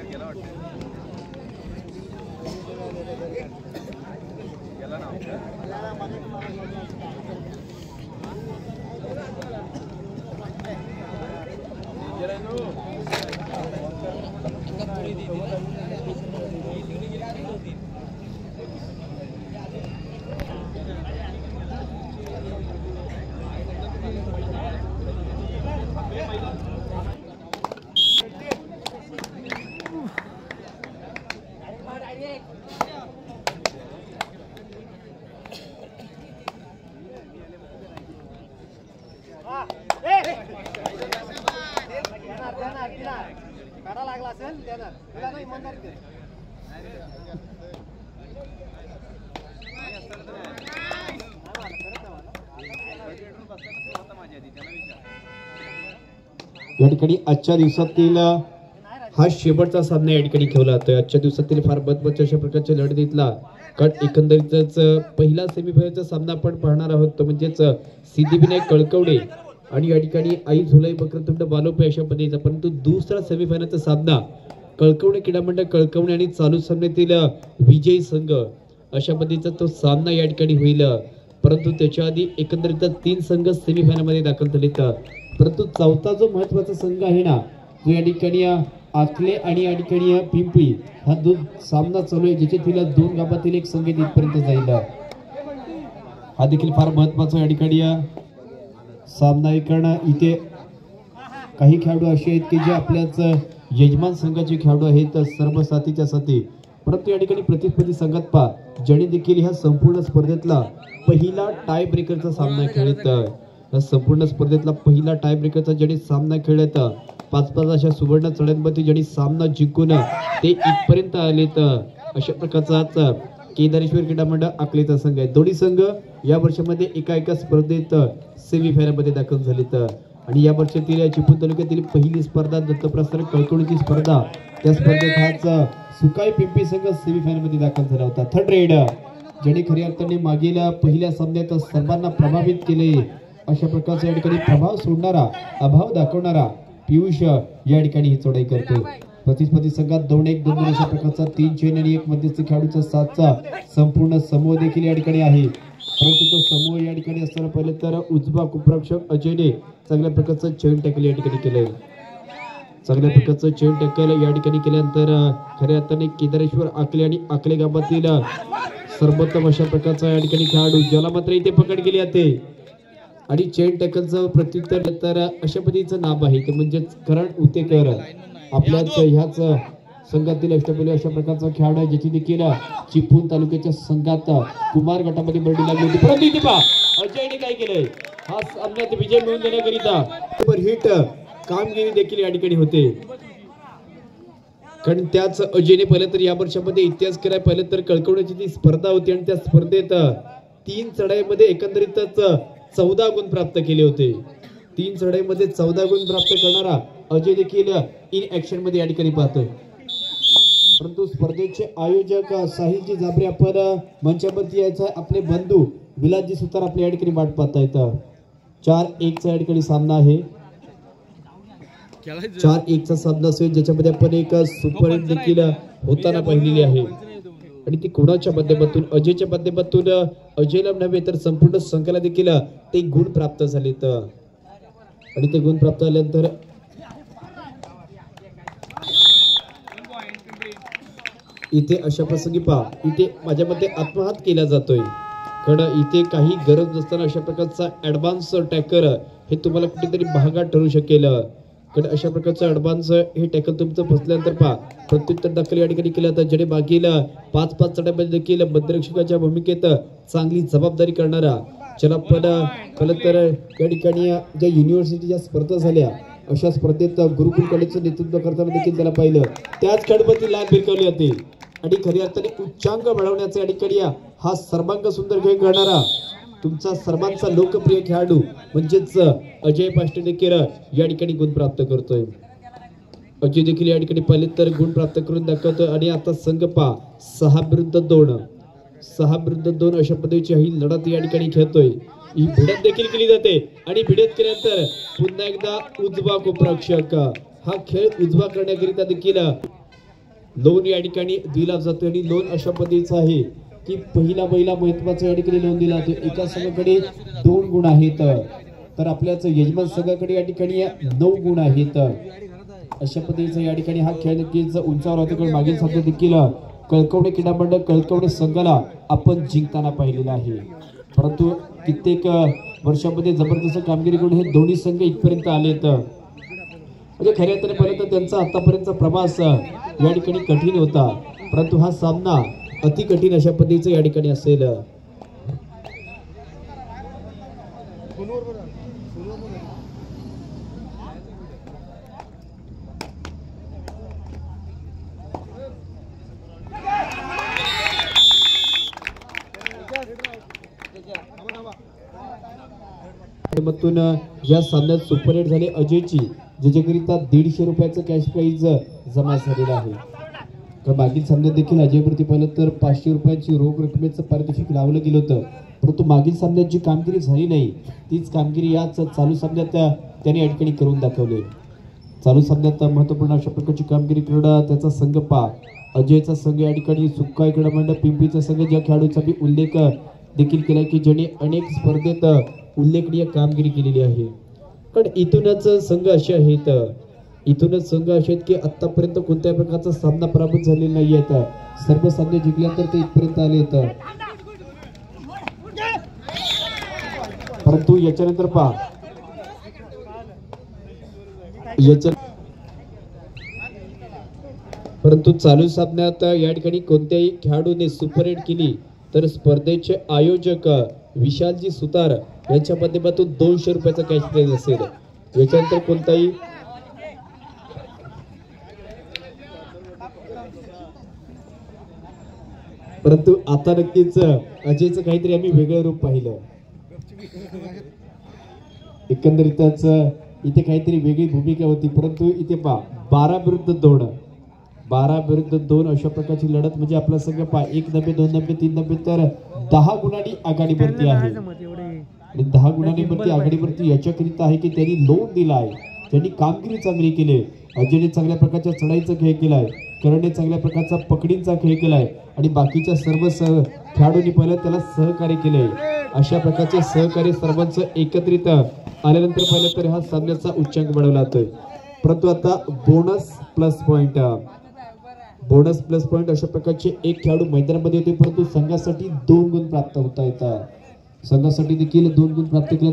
या ठिकाणी आजच्या दिवसातील हा शेवटचा सामना या ठिकाणी खेळला जातोय। आजच्या दिवसातील फार महत्त्वाच्या अशा प्रकारच्या लढतीतला कारण एकंदरीतच पहिला सेमीफायनलचा सामना आपण पाहणार आहोत तो म्हणजेच सिद्धिविनायक कळकवडे आणि या ठिकाणी आई झुलाई बक्रतुंड बालोपे अशा पद्धतीचा, परंतु दुसरा सेमीफायनलचा सामना कळकवडे क्रीडा मंडळ कळकवणे आणि चालू सामन्यातील विजयी संघ अशा पद्धतीचा तो सामना या ठिकाणी होईल। परंतु त्याच्या आधी एकंदरीत 3 संघ सेमीफायनल मध्ये दाखल झालेत, परंतु चौथा जो महत्त्वाचा संघ आहे ना जो या ठिकाणी आखले आणि या ठिकाणी पिंपळी हा सामना चालू आहे ज्याच्यातील 2 गावातील एक संघ इथपर्यंत जाईल। हा देखील फार महत्त्वाचा या ठिकाणी सामना आहे कारण इथे काही खेळाडू असे आहेत की जे आपल्याच यजमान संघाचे खेळाडू आहेत सर्व साथीच्या साथी, परंतु या ठिकाणी प्रतिस्पर्धी संघात पहा ज्याने देखील ह्या संपूर्ण स्पर्धेतला पहिला टाय ब्रेकरचा सामना खेळत, संपूर्ण स्पर्धेतला पहिला टाय ब्रेकरचा ज्याने सामना खेळत 5-5 अशा सुवर्ण चढ्यांमध्ये ज्याने सामना जिंकून ते इथपर्यंत आलेत अशा प्रकारचा केदारेश्वर क्रीडा मंडळ आखलेचा संघ आहे। दोन्ही संघ या वर्षामध्ये एका स्पर्धेत सेमीफायनल मध्ये दाखल झालेत आणि या वर्षातील चिपळूण तालुक्यातील पहिली स्पर्धा दत्तप्रसाद कळकवडीची स्पर्धा त्या स्पर्धेत हाच सुकाई पिंपी संघ सेमीफायनल मध्ये दाखल झाला होता। थर्ड रेड ज्याने खऱ्या अर्थाने मागील पहिल्या सामन्यात सर्वांना प्रभावित केले अशा प्रकारचा या ठिकाणी प्रभाव सोडणारा अभाव दाखवणारा पियुष या ठिकाणी ही चढाई करतो। प्रतिस्पर्धी संघात 2-1 2-2 अशा प्रकारचा 3 चेन आणि 1 मध्यस्थ खेळाडूचा 7चा संपूर्ण समूह देखील या ठिकाणी आहे, परंतु तो समूह या ठिकाणी असताना पहिले तर उजवा कुप्रक्षक अजयने चांगल्या प्रकारचं चेन टॅकल या ठिकाणी केलंय। चांगल्या प्रकारचं चेन टॅकल या ठिकाणी केल्यानंतर खऱ्या अर्थाने केदारेश्वर आकले आणि आकले गावातील सर्वोत्तम अशा प्रकारचा या ठिकाणी खेळाडू ज्याला मात्र इथे पकड केली जाते आणि चेन टॅकलचं प्रत्युत्तर तर अशा पद्धतीचं नाव आहे ते म्हणजेच करण उतेकर आपल्याच ह्याच संघातील अष्टपैलू अशा प्रकारचा खेळाडू आहे ज्याची देखील चिपळूण तालुक्याच्या संघात कुमार गटामध्ये बरडी लागली होती, परंतु इथे पहा अजयने काय केलंय हा सामन्यात विजय मिळवून देण्याकरिता हिट कामगिरी देखील या ठिकाणी होते कारण त्याच अजयने पहिलं तर या वर्षामध्ये इतिहास केलाय। पहिलं तर कळकवण्याची ती स्पर्धा होती आणि त्या स्पर्धेत 3 चढाईमध्ये एकंदरीतच 14 गुण प्राप्त केले होते। 3 चढाईमध्ये 14 गुण प्राप्त करणारा अजय देखील इन ऍक्शन मध्ये या ठिकाणी पाहतोय, परंतु स्पर्धेचे आयोजक साहिलजी जाबरे आपण मंचावरती यायचा आपले बंधू विलासजी सुतार आपल्या या ठिकाणी वाट पाहतायत। 4-1 चा या ठिकाणी सामना आहे, 4-1 चा सामना असेल ज्याच्यामध्ये आपण एक सुपर हिट देखील होताना पाहिलेली आहे आणि ती कोणाच्या माध्यमातून अजयच्या माध्यमातून अजयला नव्हे तर संपूर्ण संघाला देखील ते गुण प्राप्त झालेत आणि ते गुण प्राप्त झाल्यानंतर इथे अशा प्रसंगी पहा इथे माझ्या मते आत्मघात केला जातोय कारण इथे काही गरज नसताना अशा प्रकारचा ऍडव्हान्स टॅकर हे तुम्हाला कुठेतरी महागात ठरू शकेल कारण अशा प्रकारचं ऍडव्हान्स हे टॅकल तुमचं फसल्यानंतर पहा प्रत्युत्तर दाखल या ठिकाणी केलं जातं ज्याने मागील 5-5 चढाईमध्ये देखील मध्यरक्षकाच्या भूमिकेत चांगली जबाबदारी करणारा ज्याला पण खरं तर या ठिकाणी ज्या युनिव्हर्सिटीच्या स्पर्धा झाल्या अशा स्पर्धेत गुरुकुल कॉलेजचं नेतृत्व करताना देखील त्याला पाहिलं त्याच खेळपट्टी लाभ भिरकावली जाते आणि खऱ्या अर्थाने उच्चांक मिळवण्याचा या ठिकाणी हा सर्वांग सुंदर खेळ करणारा तुमचा सर्वांचा लोकप्रिय खेळाडू म्हणजेच अजय पाष्टे देखील या ठिकाणी गुण प्राप्त करतोय। अजय देखील या ठिकाणी पहिले तर गुण प्राप्त करून दाखवतोय आणि आता संघ पहा 6-2 अशा पद्धतीची ही लढत या ठिकाणी खेळतोय। ही भिडत देखील केली जाते आणि भिडत केल्यानंतर पुन्हा एकदा उजवा कुप्रक्षक हा खेळ उजवा करण्याकरिता देखील लोन या ठिकाणी दिला जातो आणि लोन अशा पद्धतीचा आहे की पहिला महत्वाचा या ठिकाणी लोन दिला जातो. एका संघाकडे 2 गुण आहेत तर आपल्याच यजमान संघाकडे या ठिकाणी 9 गुण आहेत. अशा पद्धतीचा या ठिकाणी हा खेळ नक्कीच उंचावर होतो. कारण मागील सामन्यात देखील कळकवडे क्रीडा मंडळ कळकवडे संघाला आपण जिंकताना पाहिलेला आहे. परंतु कित्येक वर्षामध्ये जबरदस्त कामगिरी करून हे दोन्ही संघ इथपर्यंत आलेत. म्हणजे खऱ्या अर्थाने पाहिलं तर त्यांचा आतापर्यंतचा प्रवास या ठिकाणी कठीण होता. परंतु हा सामना अति कठीण अशा पद्धतीचा या ठिकाणी असेल. या सामन्यात सुपर हिट झाले अजयची, ज्याच्याकरिता 150 रुपयाचं कॅश प्राइज जमा झालेलं आहे. तर मागील सामन्यात देखील अजयवरती पाहिलं तर 500 रुपयाची रोख रकमेचं पारितोषिक लावलं गेलं होतं. परंतु मागील सामन्यात जी कामगिरी झाली नाही तीच कामगिरी याच चालू सामन्यात त्याने या ठिकाणी करून दाखवले. चालू सामन्यात महत्वपूर्ण अशा प्रकारची कामगिरी करणं त्याचा संघ अजयचा संघ या ठिकाणी सुक्का क्रीडा मंडळ पिंपरीचा संघ ज्या खेळाडूचा मी उल्लेख देखील केला की ज्याने अनेक स्पर्धेत उल्लेखनीय कामगिरी केलेली आहे. कारण इथूनच संघ असे आहेत की आतापर्यंत कोणत्याही प्रकारचा सामना पराभूत झालेला नाही आहेत. सर्व सामने जिंकल्यानंतर ते इथपर्यंत आले आहेत. परंतु याच्यानंतर परंतु चालू सामन्यात या ठिकाणी कोणत्याही खेळाडूने सुपर हिट केली तर स्पर्धेचे आयोजक विशालजी सुतार यांच्या माध्यमातून 200 रुपयाचा कॅश प्राइज असेल. याच्यानंतर कोणताही परंतु आता नक्कीच अजयचं काहीतरी आम्ही वेगळं रूप पाहिलं. एकंदरीतच इथे काहीतरी वेगळी भूमिका होती. परंतु इथे 12 विरुद्ध 2 अशा प्रकारची लढत म्हणजे आपला संघ 1 नब्बे 2 नब्बे 3 नब्बे तर 10 गुणांनी आघाडीवरती आहे. आणि 10 गुणांवरती आघाडीवरती याच्याकरिता आहे की त्यांनी लोन दिला आहे, त्यांनी कामगिरी चांगली केली. अजयने चांगल्या प्रकारच्या चढाईचा खेळ केलाय, करणने चांगल्या प्रकारचा पकडींचा खेळ केलाय आणि बाकीच्या सर्व खेळाडूंनी पहिलं त्याला सहकार्य केलंय. अशा प्रकारचे सहकार्य सर्वांचं एकत्रित आल्यानंतर पाहिलं तर हा सामन्याचा उच्चांक बनवला जातोय. परंतु आता बोनस प्लस पॉइंट अशा प्रकारचे एक खेळाडू मैदानामध्ये होते. परंतु संघासाठी 2 गुण प्राप्त होता येतात. संघासाठी देखील 2 गुण प्राप्त केले.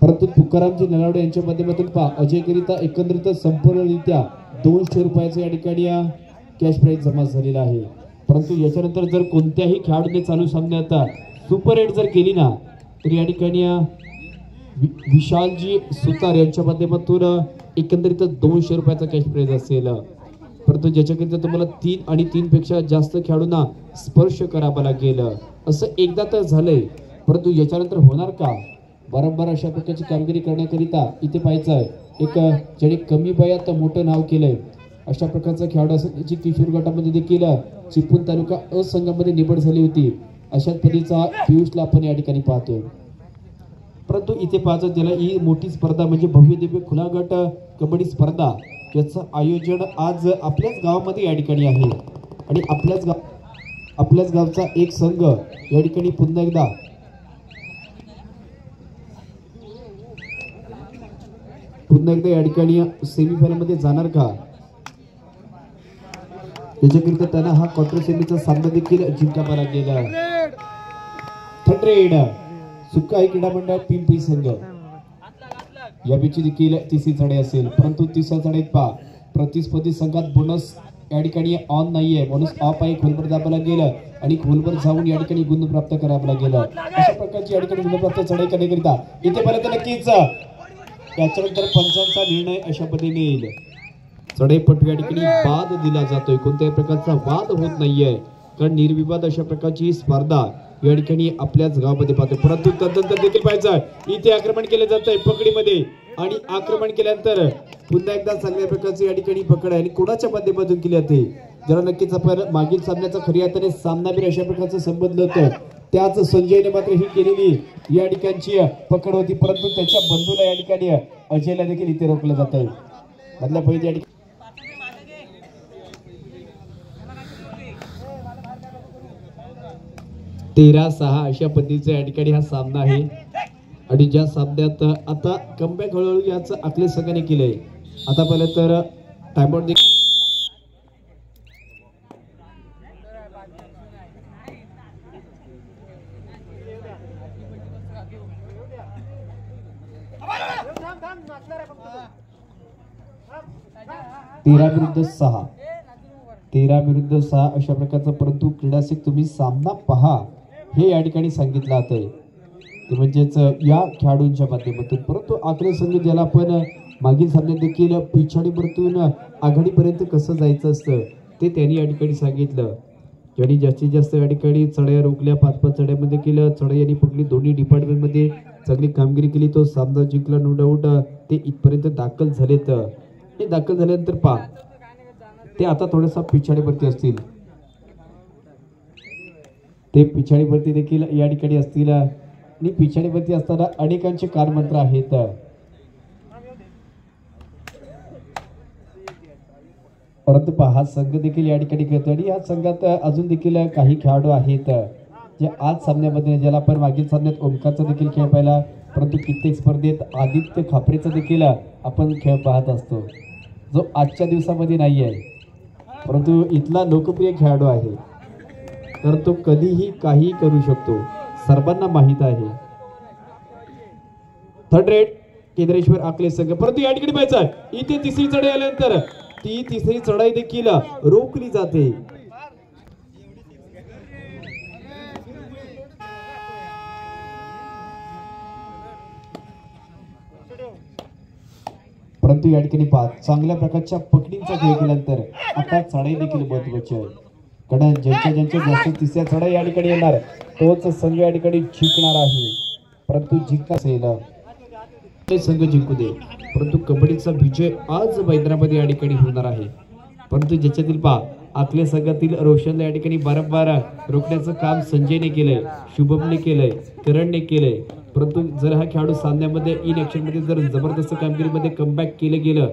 परंतु तुकारामजी नलावडे यांच्या माध्यमातून अजयकरिता एकंदरीत संपूर्णरित्या 200 रुपयाचा या ठिकाणी कॅश प्राइज जमा झालेला आहे. परंतु याच्यानंतर जर कोणत्याही खेळाडूने चालू सामन्यात सुपर हिट जर केली ना तर या ठिकाणी विशालजी सुतार यांच्या माध्यमातून एकंदरीत 200 रुपयाचा कॅश प्राइज असेल. परंतु ज्याच्याकरिता तुम्हाला 3 आणि 3 पेक्षा जास्त खेळाडूंना स्पर्श करावा लागेल. असं एकदा तर झालंय, परंतु याच्यानंतर होणार का? वारंवार अशा प्रकारची कामगिरी करण्याकरिता इथे पाहायचं आहे एक ज्याने कमी वयात मोठं नाव केलंय अशा प्रकारचा खेळाडू असेल. त्याची किशोर गटामध्ये देखील चिपळूण तालुका अ संघामध्ये निवड झाली होती. अशाच पद्धतीचा पियुषला आपण या ठिकाणी पाहतोय. परंतु इथे पाहायचं त्याला ही मोठी स्पर्धा म्हणजे भव्य दिव्य खुला गट कबड्डी स्पर्धा याचं आयोजन आज आपल्याच गावामध्ये या ठिकाणी आहे. आणि आपल्याच गावचा एक संघ या ठिकाणी पुन्हा एकदा या ठिकाणी सेमीफायनल मध्ये जाणार का? त्याच्याकरिता त्यांना हा क्वार्टर सेमीचा सामना देखील जिंकावा लागलेला आहे. सुक्का क्रीडा मंडळ पिंपरी संघ या बीची देखील तिसरी चढाई असेल. परंतु तिसऱ्या चढाईत प्रतिस्पर्धी संघात बोनस या ठिकाणी ऑन नाहीये, बोनस ऑफ आहे. खोलवर दाबायला गेलं आणि खोलवर जाऊन या ठिकाणी गुण प्राप्त करावं लागेल. अशा प्रकारची या ठिकाणी गुण प्राप्त चढाई करण्याकरिता इथे पर्यंत नक्कीच याच्यानंतर पंचांचा निर्णय अशा पद्धतीने येईल. चढाईपटू या ठिकाणी वाद दिला जातोय, कोणत्याही प्रकारचा वाद होत नाहीये कारण निर्विवाद अशा प्रकारची स्पर्धा या ठिकाणी आपल्याच गावामध्ये पाहतो. परंतु तदनंतर देखील पाहायचं इथे आक्रमण केलं जात आहे पकडीमध्ये आणि आक्रमण केल्यानंतर पुन्हा एकदा चांगल्या प्रकारचे या ठिकाणी पकड आहे आणि कोणाच्या माध्यमातून केली जाते ज्याला नक्कीच आपण मागील सामन्याचा खऱ्या अर्थाने सामनावीर अशा प्रकारचं संबंध होतं. त्याच संजयने मात्र ही केलेली या ठिकाणची पकड होती, परंतु त्याच्या बंधूला या ठिकाणी अजयला देखील इथे रोखलं जात आहे. मधल्या फळीत या ठिकाणी 13-6 अशा पद्धतीचा या ठिकाणी हा सामना आहे. आणि ज्या सामन्यात आता कमबॅक हळूहळू याच आखले संघाने केलंय. आता पहिलं तर टाइमआउट देखील तेरा विरुद्ध सहा अशा प्रकारचा, परंतु क्रीडासिक तुम्ही सामना पहा हे या ठिकाणी सांगितलं जातंय. ते म्हणजेच या खेळाडूंच्या माध्यमातून, परंतु आकडे संघ ज्याला आपण मागील सामन्यात देखील पिछाडीवरतून आघाडीपर्यंत कसं जायचं असतं ते त्यांनी या ठिकाणी सांगितलं. ज्यांनी जास्तीत जास्त या ठिकाणी चढाया रोखल्या, 5-5 चढ्यामध्ये केलं, चढाई यांनी पकडली, दोन्ही डिपार्टमेंटमध्ये चांगली कामगिरी केली, तो सामना जिंकला. नो डाऊट ते इथपर्यंत दाखल झालेत. हे दाखल झाल्यानंतर पहा ते आता थोडासा पिछाडीवरती असतील, ते पिछाडीवरती देखील या ठिकाणी असतील. आणि पिछाडीवरती असताना अनेकांचे कानमंत्र आहेत. परंतु पहा हा संघ देखील या ठिकाणी खेळतो आणि या संघात अजून देखील काही खेळाडू आहेत जे आज सामन्यामध्ये, ज्याला आपण मागील सामन्यात ओमकारचा देखील खेळ पाहिला, परंतु कित्येक स्पर्धेत आदित्य खापरेचा देखील आपण खेळ पाहत असतो, जो आजच्या दिवसामध्ये नाही आहे, परंतु इथला लोकप्रिय खेळाडू आहे. तर तो कधीही काही करू शकतो, सर्वांना माहित आहे. थर्ड रेड केंद्रेश्वर आखले संघ, परंतु या ठिकाणी पाहायचं इथे तिसरी चढाई आल्यानंतर ती तिसरी चढाई देखील रोखली जाते. परंतु या ठिकाणी पहा चांगल्या प्रकारच्या पकडींचा खेळ केल्यानंतर आता चढाई देखील महत्वाची आहे. कारण ज्यांच्या जास्त तिसऱ्या चढाई या ठिकाणी येणार तोच संघ या ठिकाणी जिंकणार आहे. परंतु जिंकता असेल ते संघ जिंकू दे, परंतु कबड्डीचा विजय आज मैदानामध्ये या ठिकाणी होणार आहे. परंतु ज्याच्यातील पहा आपल्या संघातील रोशनला या ठिकाणी वारंवार रोखण्याचं काम संजयने केलंय, शुभमने केलंय, करणने केलंय. परंतु जर हा खेळाडू सामन्यामध्ये इन ॲक्शनमध्ये जर जबरदस्त कामगिरीमध्ये कमबॅक केलं गेलं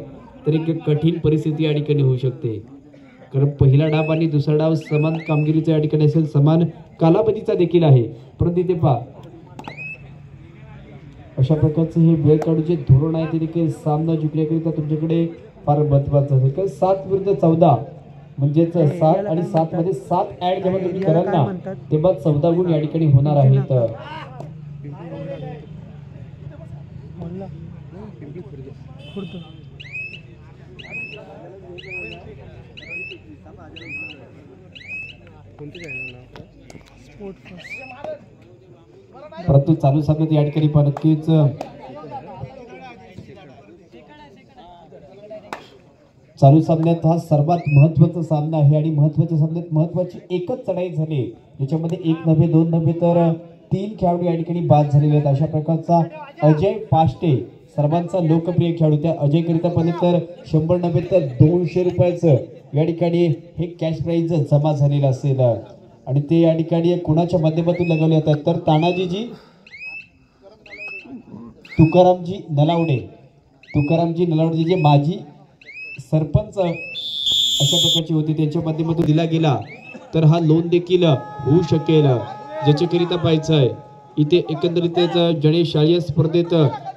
तर एक कठीण परिस्थिती या ठिकाणी होऊ शकते. कारण पहिला डाव आणि दुसरा डाव समान कामगिरीचा या ठिकाणी असेल, समान कालावधीचा देखील आहे. परंतु इथे पहा अशा प्रकारचे हे वेळ काढूचे धोरण आहे ते देखील सामना जिंकण्याकरिता तुमच्याकडे फार महत्वाचं आहे. कारण 7 विरुद्ध 14 म्हणजेच 7 आणि 7 मध्ये 7 ऍड जेव्हा तुम्ही कराल ना तेव्हा 14 गुण या ठिकाणी होणार आहेत. परंतु चालू सामन्यात या ठिकाणी पण नक्कीच चालू सामन्यात हा सर्वात महत्वाचा सामना आहे आणि महत्वाच्या सामन्यात महत्वाची एकच चढाई झाली, ज्याच्यामध्ये 1 नव्हे 2 नव्हे तर 3 खेळाडू या ठिकाणी बाद झालेले आहेत. अशा प्रकारचा अजय पाष्टे सर्वांचा लोकप्रिय खेळाडू, त्या अजय करिता पण तर 100 नव्हे तर 200 रुपयाचं या ठिकाणी हे कॅश प्राइज जमा झालेलं असेल. आणि ते या ठिकाणी कोणाच्या माध्यमातून लगावले जातात तर तानाजीजी तुकारामजी नलावडे जे माजी सरपंच अशा प्रकारचे होते त्यांच्या माध्यमातून दिला गेला तर हा लोन देखील होऊ शकेल. ज्याच्याकरिता पाहायचं आहे इथे एकंदरीतच ज्याने शालेय स्पर्धेत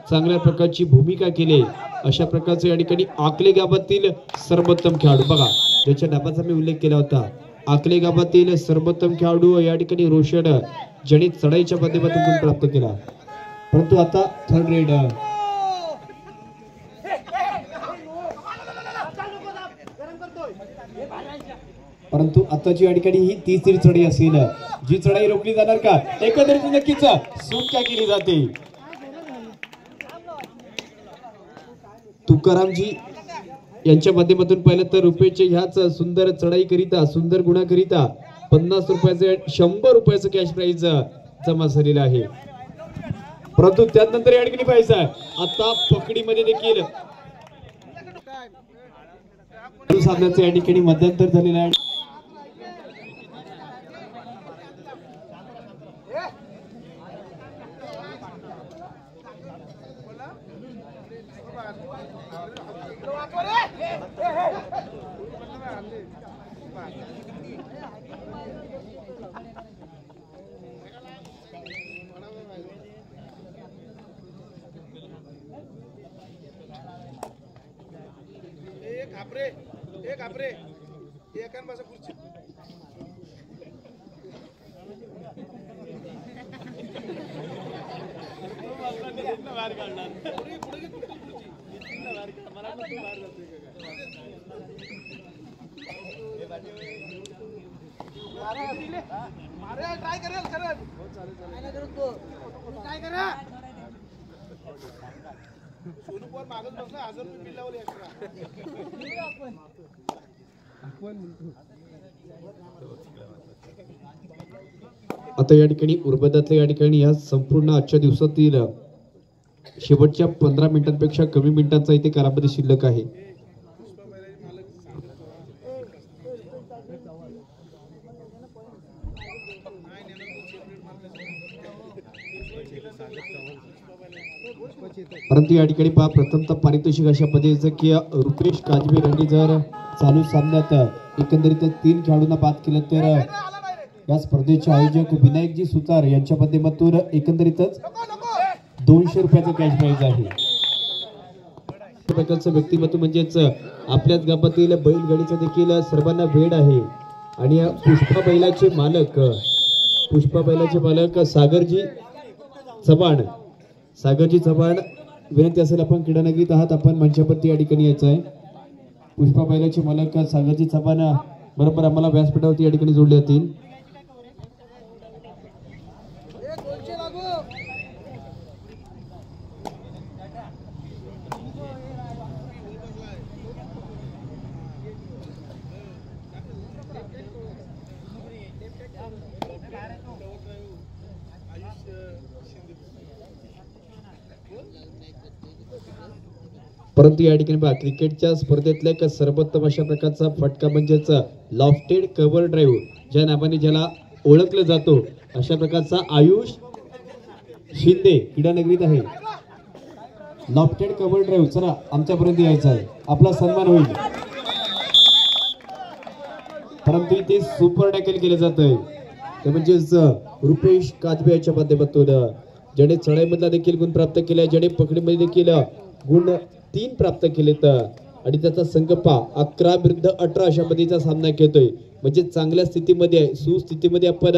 चांगल्या प्रकारची भूमिका केली अशा प्रकारचे या ठिकाणी आकले गावातील सर्वोत्तम खेळाडू, बघा ज्याच्या नावाचा मी उल्लेख केला होता, आकले गावातील सर्वोत्तम खेळाडू या ठिकाणी रोशन ज्याने चढाईच्या माध्यमातून गुण प्राप्त केला. परंतु आता थर्ड रेड परंतु आताची या ठिकाणी ही तिसरी चढाई असेल, जी चढाई रोखली जाणार का एकंदरीत नक्कीच सुटका केली जाते. तुकारामजी यांच्या माध्यमातून पाहिलं तर रुपयाचे ह्याच सुंदर चढाई करिता, सुंदर गुणाकरिता 50 रुपयाचे 100 रुपयाचं कॅश प्राइज जमा झालेलं आहे. परंतु त्यानंतर या ठिकाणी पाहायचं आता पकडीमध्ये देखील सामन्याचं या ठिकाणी मध्यंतर झालेलं आहे. आता या ठिकाणी उर्बदातल्या या ठिकाणी या संपूर्ण आजच्या दिवसातील शेवटच्या 15 मिनिटांपेक्षा कमी मिनिटांचा इथे कालावधी शिल्लक आहे. परंतु या ठिकाणी पहा प्रथमतः पारितोषिक अशा पद्धतीचं की रुपेश काजबे यांनी जर चालू सामन्यात एकंदरीत 3 खेळाडूंना बाद केलं तर या स्पर्धेचे आयोजक विनायकजी सुतार यांच्या माध्यमातून एकंदरीतच 200 रुपयाचं कॅश प्राइज आहे. प्रकारचं व्यक्तिमत्व म्हणजेच आपल्याच गावातील बैलगाडीचा देखील सर्वांना वेड आहे आणि या पुष्पा बैलाचे मालक सागरजी चव्हाण विनंती असेल आपण क्रीडानगरीत आहात, आपण मंचावरती या ठिकाणी यायचं आहे. पुष्पा बैलाचे मालक सागरजी चव्हाण बरोबर आम्हाला व्यासपीठावरती या ठिकाणी जोडले जातील. परंतु या ठिकाणी पहा क्रिकेटच्या स्पर्धेतल्या एक सर्वोत्तम अशा प्रकारचा फटका म्हणजेच लॉफ्टेड कव्हर ड्राईव्ह ज्या नावाने ज्याला ओळखलं जातो अशा प्रकारचा आयुष शिंदे क्रीडानगरीत आहे. लॉफ्टेड कव्हर ड्राईव्ह चला आमच्यापर्यंत यायचा आहे, आपला सन्मान होईल. परंतु इथे सुपर टॅकल केलं जात आहे ते म्हणजेच रुपेश काजबे याच्या माध्यमातून ज्याने चढाईमधला देखील गुण प्राप्त केला, ज्याने पकडीमध्ये देखील गुण 3 प्राप्त केलेत आणि त्याचा संघ 11 विरुद्ध 18 अशा पद्धतीचा सामना खेळतोय. म्हणजे चांगल्या स्थितीमध्ये आहे, सुस्थितीमध्ये आपण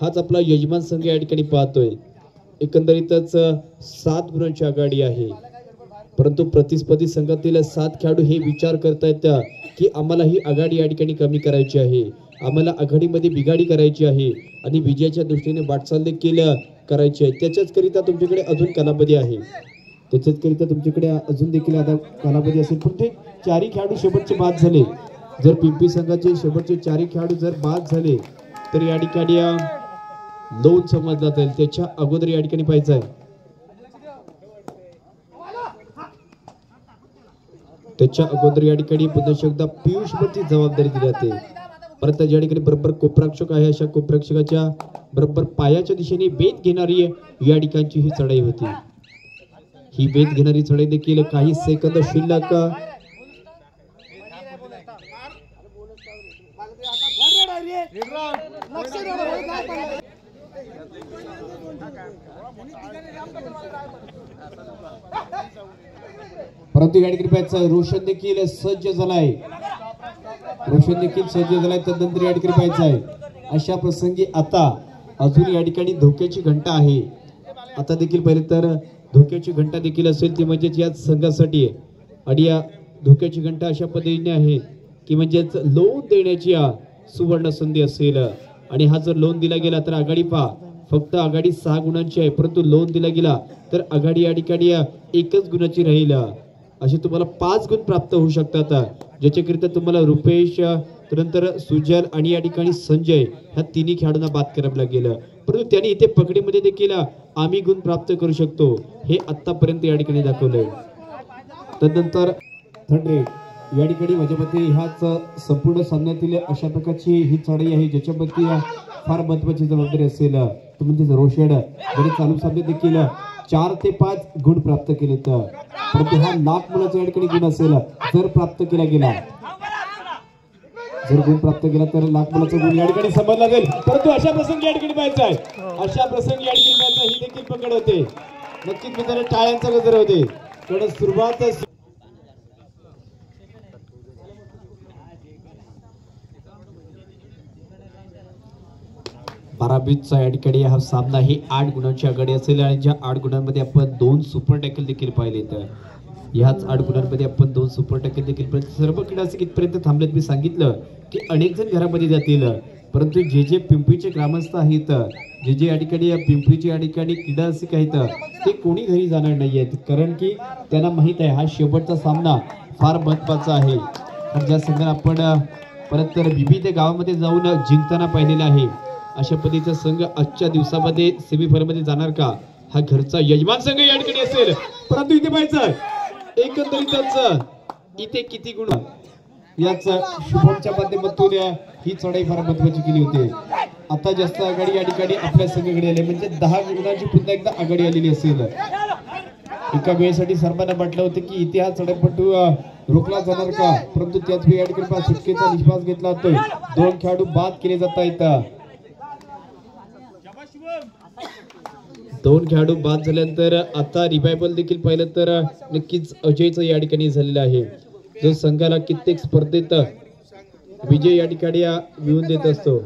हाच आपला यजमान संघ या ठिकाणी पाहतोय. एकंदरीतच 7 गुणांची आघाडी आहे. परंतु प्रतिस्पर्धी संघातील 7 खेळाडू हे विचार करतायत की आम्हाला ही आघाडी या ठिकाणी कमी करायची आहे, आम्हाला आघाडीमध्ये बिघाडी करायची आहे आणि विजयाच्या दृष्टीने वाटचाल देखील करायची आहे. त्याच्याच करिता तुमच्याकडे अजून कालावधी आहे, त्याच्याकरिता तुमच्याकडे अजून देखील आता कालावधी असेल. पण ते 4 खेळाडू शेवटचे बाद झाले. जर पिंपरी संघाचे शेवटचे 4 खेळाडू जर बाद झाले तर या ठिकाणी लोन समजला जाईल. त्याच्या अगोदर या ठिकाणी पाहायचं आहे, त्याच्या अगोदर या ठिकाणी पुन्हा एकदा पियुष वरती जबाबदारी दिली जाते. परत या ठिकाणी बरोबर कोपरक्षक आहे, अशा कोपरक्षकाच्या बरोबर पायाच्या दिशेने वेध घेणारी या ठिकाणची ही चढाई होती. ही वेध घेणारी चढाई देखील काही सेकंद शिल्लक परंतु या ठिकाणी रोशन देखील सज्ज झालाय, त्यानंतर या ठिकाणी पाहायचं आहे अशा प्रसंगी आता अजून या ठिकाणी धोक्याची घंटा आहे. आता देखील पहिले तर धोक्याची घंटा देखील असेल ती म्हणजेच या संघासाठी आणि या धोक्याची घंटा अशा पद्धतीने आहे की म्हणजेच लोन देण्याची सुवर्ण संधी असेल आणि हा जर लोन दिला गेला तर आघाडी फक्त आघाडी 6 गुणांची आहे, परंतु लोन दिला गेला तर आघाडी या ठिकाणी 1च गुणाची राहील. असे तुम्हाला 5 गुण प्राप्त होऊ शकतात, ज्याच्याकरिता तुम्हाला रुपेश त्यानंतर सुजल आणि या ठिकाणी संजय ह्या 3 खेळाडूंना बाद करावं लागेल. परंतु त्यांनी इथे पकडीमध्ये देखील आम्ही गुण प्राप्त करू शकतो हे आतापर्यंत या ठिकाणी दाखवलंय. त्यानंतर थंडे या ठिकाणी माझ्या मते ह्याच संपूर्ण सामन्यातील अशा प्रकारची ही चढाई आहे ज्याच्यावरती फार महत्वाची जबाबदारी असेल. तो म्हणजे रोशेड जरी चालू सामन्यात देखील 4 ते 5 गुण प्राप्त केले. तर परंतु हा लाख मुलाचा या ठिकाणी गुण असेल जर प्राप्त केला गेला, जर गुण प्राप्त केला तर लाख मुलाचा गुण या ठिकाणी समजला जाईल. परंतु अशा प्रसंगी या ठिकाणी पाहायचा आहे, अशा प्रसंगी या ठिकाणी पाहायचा ही देखील पकड होते. नक्कीच मित्रांनो टाळ्यांचा गजर होते. थोडं सुरुवात 12-20चा या ठिकाणी हा सामना ही 8 गुणांची आघाडी असेल आणि ज्या 8 गुणांमध्ये आपण 2 सुपर टॅकल देखील पाहिले. तर ह्याच 8 गुणांमध्ये आपण 2 सुपर टॅकल देखील पाहिले. सर्व क्रीडा इथपर्यंत थांबलेत. मी सांगितलं की अनेक जण घरामध्ये जातील, परंतु जे पिंपरीचे ग्रामस्थ आहेत, जे या ठिकाणी पिंपरीचे या ठिकाणी क्रीडा रसिक आहेत, ते कोणी घरी जाणार नाही आहेत. कारण की त्यांना माहित आहे हा शेवटचा सामना फार महत्त्वाचा आहे. ज्या संघाला आपण परत तर विविध गावामध्ये जाऊन जिंकताना पाहिलेला आहे, अशा पद्धतीचा संघ आजच्या दिवसामध्ये सेमीफायनलमध्ये जाणार का? हा घरचा यजमान संघ या ठिकाणी असेल. परंतु इथे पाहायचं एकंदरीतच इथे किती गुण याच शुभमच्या माध्यमातून ही चढाई फार महत्वाची केली होती. आता जास्त आघाडी या ठिकाणी आपल्या संघाकडे आली, म्हणजे 10 गुणांची पुन्हा एकदा आघाडी आलेली असेल. एका वेळेसाठी सर्वांना म्हटलं होतं की इथे हा चढाईपटू रोखला जाणार का, परंतु त्याच वेळी या ठिकाणी सुटकेचा निश्वास घेतला जातोय. 2 खेळाडू बाद केले जात आहेत. 2 खेळाडू बाद झाल्यानंतर आता रिवायवल देखील पाहिलं तर नक्कीच अजयचं या ठिकाणी झालेलं आहे, जो संघाला कित्येक स्पर्धेत विजय या ठिकाणी मिळवून देत असतो.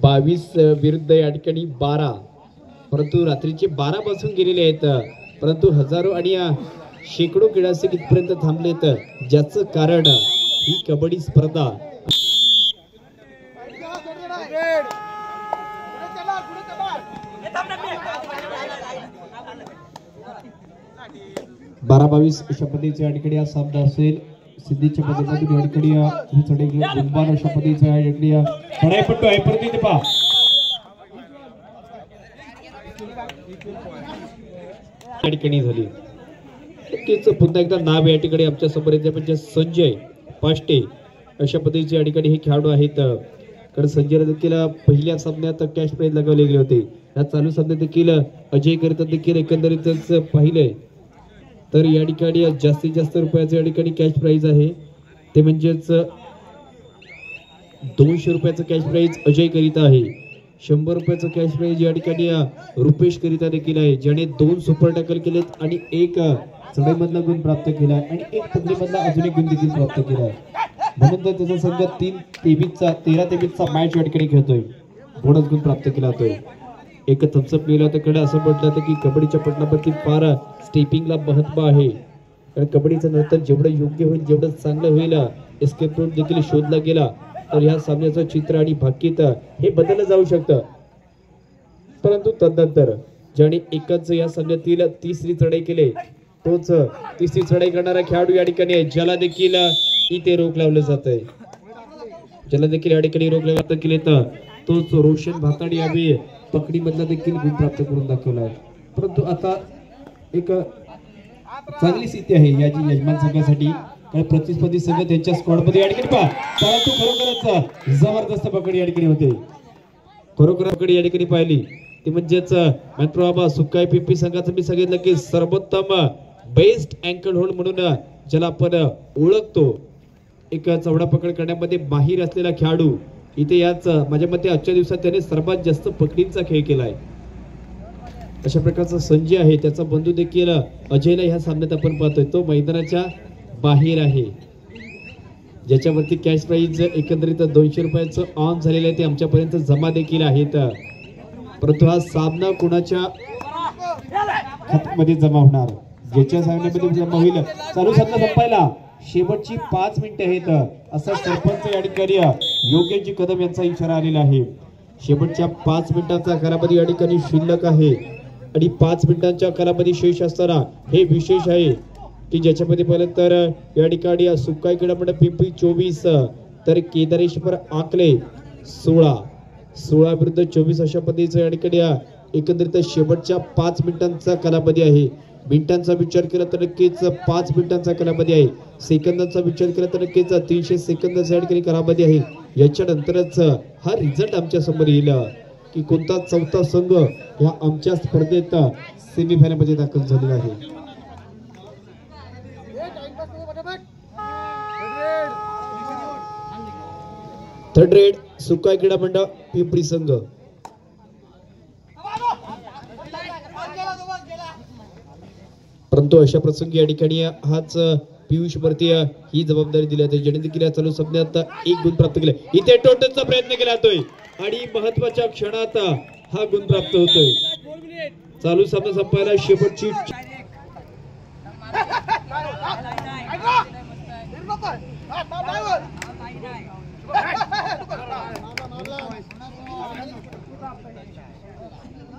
22 विरुद्ध या ठिकाणी 12, परंतु रात्रीचे 12 पासून गेलेले आहेत. परंतु हजारो आणि शेकडो क्रीडारसिक इथपर्यंत थांबलेत, ज्याचं कारण ही कबड्डी स्पर्धा. बारा 22 अशा पद्धतीच्या या ठिकाणी हा सामना असेल. सिद्धीच्या पद्धतीतून या ठिकाणी ही चढाई गुणबान अशा पद्धतीचा या ठिकाणी चढाईपट्टू आहे. परत इथे पहा या ठिकाणी झाली. नक्कीच पुन्हा एकदा नाव या ठिकाणी आमच्या समोर येते, म्हणजे संजय पाष्टे अशा पद्धतीचे या ठिकाणी हे खेळाडू आहेत. कारण संजयला देखील पहिल्या सामन्यात कॅश प्राइज लगावले गेले होते. या चालू सामन्यात देखील अजय करता देखील एकंदरीतच पाहिलंय तर या ठिकाणी जास्तीत जास्त रुपयाचं या ठिकाणी कॅश प्राइज आहे, ते म्हणजेच 200 रुपयाचं कॅश प्राइज अजय करिता आहे. 100 रुपयाचं कॅश प्राइज या ठिकाणी रुपेश करिता देखील आहे, ज्याने 2 सुपर टॅकल केलेत आणि 1 चढाईमधला गुण प्राप्त केला आहे आणि 1 पदरीमधला अजून एक गुण देखील प्राप्त केला आहे. म्हणून तर त्याचा संघ 13-23चा मॅच या ठिकाणी खेळतोय. बोनस गुण प्राप्त केला जातोय. एक थम्सअप लिहिला होता कडे असं म्हटलं होतं की कबड्डीच्या पटलावरती फार स्टेपिंगला महत्व आहे, कारण कबड्डीचं नंतर जेवढं योग्य होईल, जेवढं चांगलं होईल, एस्केप रूट देखील शोधला गेला तर ह्या सामन्याचं चित्र आणि भाकीत हे बदललं जाऊ शकतं. परंतु तदनंतर ज्याने एकच या सामन्यातील 3री चढाई केली, तोच 3री चढाई करणारा खेळाडू या ठिकाणी आहे, ज्याला देखील इथे रोख लावलं जात आहे. ज्याला देखील या ठिकाणी रोख लावलं केले तर तोच रोशन भाताडी यावे पकडी मधला देखील गुण प्राप्त करून दाखवला आहे. परंतु आता एक चांगली स्थिती आहे या यजमान संघासाठी, कारण प्रतिस्पर्धी संघ त्यांच्या स्क्वॉडमध्ये या ठिकाणी पहा, परंतु खरोखरच जबरदस्त पकड या ठिकाणी होते. खरोखर पकड या ठिकाणी पाहिली ती म्हणजेच मंत्रबाबा सुकाई पिंपरी संघाचं मी सांगितलं की सर्वोत्तम बेस्ट अँकल होल्ड म्हणून ज्याला आपण ओळखतो, एक चवडा पकड करण्यामध्ये माहीर असलेला खेळाडू इथे याच माझ्या मते आजच्या दिवसात त्याने सर्वात जास्त पकडींचा खेळ केलाय. अशा प्रकारचा संजय आहे, त्याचा बंधू देखील अजयला ह्या सामन्यात आपण पाहतोय, तो मैदानाच्या बाहेर आहे, ज्याच्यावरती कॅश प्राइज एकंदरीत 200 रुपयाचं ऑन झालेलं आहे, ते आमच्यापर्यंत जमा देखील आहेत. परंतु हा सामना कोणाच्या खात्यामध्ये जमा होणार, ज्याच्या सामन्यामध्ये जमा होईल. चालू सामना संपायला शेवटची 5 मिनिटे आहेत असा सरपंच या ठिकाणी योगेशजी कदम यांचा इशारा आलेला आहे. शेवटच्या 5 मिनिटांचा कालावधी या ठिकाणी शिल्लक आहे आणि 5 मिनिटांच्या कालावधी शेष असताना हे विशेष आहे की ज्याच्यामध्ये पाहिलं तर या ठिकाणी सुकाई क्रीडा मंडळ पिंपरी 24 तर केदारेश्वर आकले 16 विरुद्ध 24 अशा पद्धतीचं या ठिकाणी एकंदरीत शेवटच्या 5 मिनिटांचा कालावधी आहे. मिनिटांचा विचार केला तर नक्कीच 5 मिनिटांचा कालावधी आहे. सेकंदांचा विचार केला तर नक्कीच 300 सेकंदाचा या ठिकाणी कालावधी आहे. याच्यानंतरच हा रिझल्ट आमच्या समोर येईल की कोणता चौथा संघ या आमच्या स्पर्धेत सेमीफायनल मध्ये दाखल झालेला आहे. थर्ड रेड सुकाय क्रीडा मंडळ पिंपरी संघ. परंतु अशा प्रसंगी या ठिकाणी हाच पियुष भरती ही जबाबदारी दिली जाते, ज्याने देखील चालू सामन्यात 1 गुण प्राप्त केले. इथे टोटलचा प्रयत्न केला जातोय आणि महत्वाच्या क्षणात हा गुण प्राप्त होतोय. चालू सामना संपायला शेवटची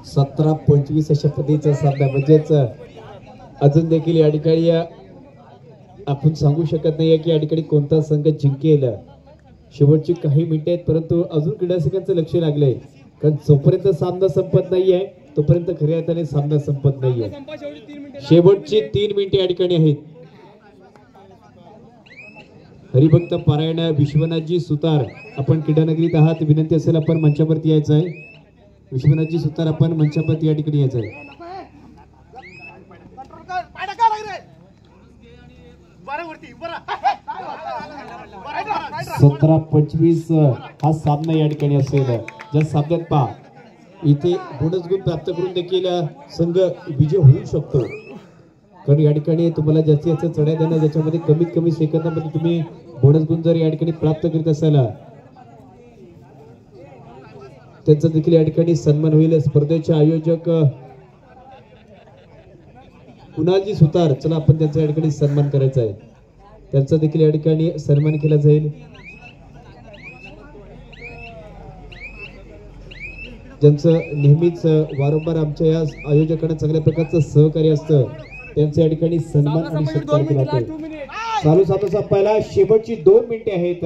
17-25 अशा पद्धतीचा सामना, म्हणजेच अजून देखील या ठिकाणी आपण सांगू शकत नाही की या ठिकाणी कोणता संघ जिंकेल. शेवटची काही मिनिटे आहेत, परंतु अजून क्रीडारसिकांचं लक्ष लागलंय, कारण जोपर्यंत सामना संपत नाहीये तोपर्यंत खऱ्या अर्थाने सामना संपत नाहीये. शेवटची 3 मिनिटे या ठिकाणी आहेत. हरिभक्त पारायण विश्वनाथजी सुतार, आपण क्रीडानगरीत आहात, विनंती असेल आपण मंचावरती यायचं आहे. विश्वनाथजी सुतार, आपण मंचावरती या ठिकाणी यायचं आहे. 17-25 हा सामना या ठिकाणी असेल. ज्या सामन्यात पहा इथे बोनस गुण प्राप्त करून देखील संघ विजय होऊ शकतो, कारण या ठिकाणी तुम्हाला जास्तीत जास्त चढ्या देणं, ज्याच्यामध्ये कमीत कमी सेकंदामध्ये तुम्ही बोनस गुण जर या ठिकाणी प्राप्त करीत असाल त्यांचा देखील या ठिकाणी सन्मान होईल. स्पर्धेचे आयोजक कुणालजी सुतार, चला आपण त्यांचा या ठिकाणी सन्मान करायचा आहे, त्यांचा देखील या ठिकाणी सन्मान केला जाईल. ज्यांचं नेहमीच वारंवार आमच्या या आयोजकांना चांगल्या प्रकारचं सहकार्य असतं, त्यांचा या ठिकाणी सन्मान आणि सत्कार केला जातो. चालू सामना संपायला शेवटची 2 मिनिटे आहेत.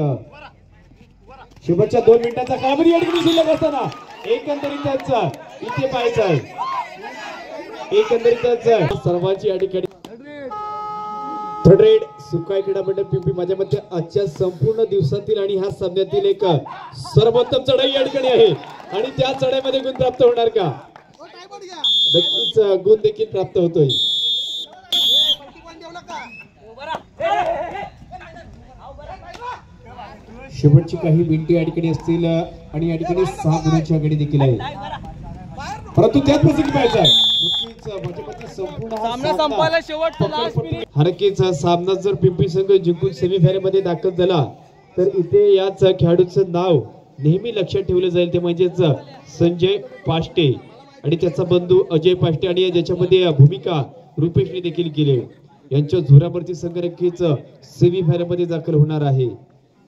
शेवटच्या 2 मिनिटांचा कालावधी या ठिकाणी शिल्लक असताना एकंदरीतच इथे पाहायचं आहे, एकंदरीतच सर्वांची या ठिकाणी थर्ड रेड सुकाय क्रीडा मंडळ पिंपरी. माझ्या मते आजच्या संपूर्ण दिवसातील आणि ह्या सामन्यातील एक सर्वोत्तम चढाई या ठिकाणी आहे, आणि त्या चढाईमध्ये गुण प्राप्त होणार का? नक्कीच गुण देखील प्राप्त होतोय. शेवटची काही मिनिटे या ठिकाणी असतील आणि या ठिकाणी 6 गुणांची आघाडी देखील आहे, परंतु त्याच प्रसंगी पाहायचं आहे नक्कीच सामना जर पिंपरी संघ जिंकून सेमीफायनल मध्ये दाखल झाला तर इथे याच खेळाडूचं नाव नेहमी लक्षात ठेवलं जाईल, ते म्हणजेच संजय पाष्टे आणि त्याचा बंधू अजय पाष्टे, आणि ज्याच्यामध्ये भूमिका रुपेशने देखील केली. यांच्या जोरावरती संघ नक्कीच सेमीफायनल मध्ये दाखल होणार आहे,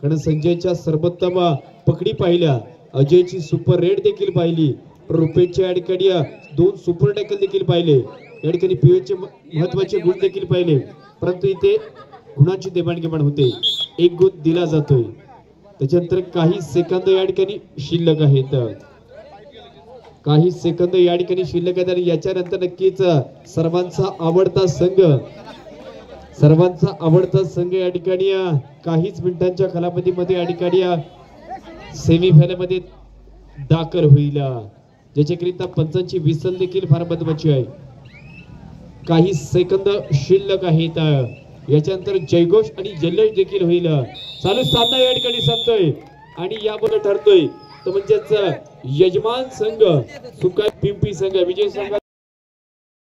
कारण संजयच्या सर्वोत्तम पकडी पाहिल्या, अजयची सुपर रेड देखील पाहिली, रुपेशच्या या ठिकाणी 2 सुपर टॅकल देखील पाहिले, या ठिकाणी पीओचे महत्वाचे गुण देखील पाहिले, परंतु इथे गुणांची देवाणघेवाण होते, 1 गुण दिला जातोय. त्याच्यानंतर काही सेकंद या ठिकाणी शिल्लक आहेत, काही सेकंद या ठिकाणी शिल्लक आहेत, आणि याच्यानंतर नक्कीच सर्वांचा आवडता संघ या ठिकाणी काहीच मिनिटांच्या कालावधीमध्ये या ठिकाणी सेमीफायनल मध्ये दाखल होईल, ज्याच्याकरिता पंचांची विसल देखील फार महत्वाची आहे. काही सेकंद शिल्लक आहेत, याच्यानंतर जयघोष आणि जल्लोष देखील होईल. चालू सामना या ठिकाणी संपतोय आणि यावर ठरतोय तो म्हणजेच यजमान संघ सुकाय पिंपरी संघ विजय संघ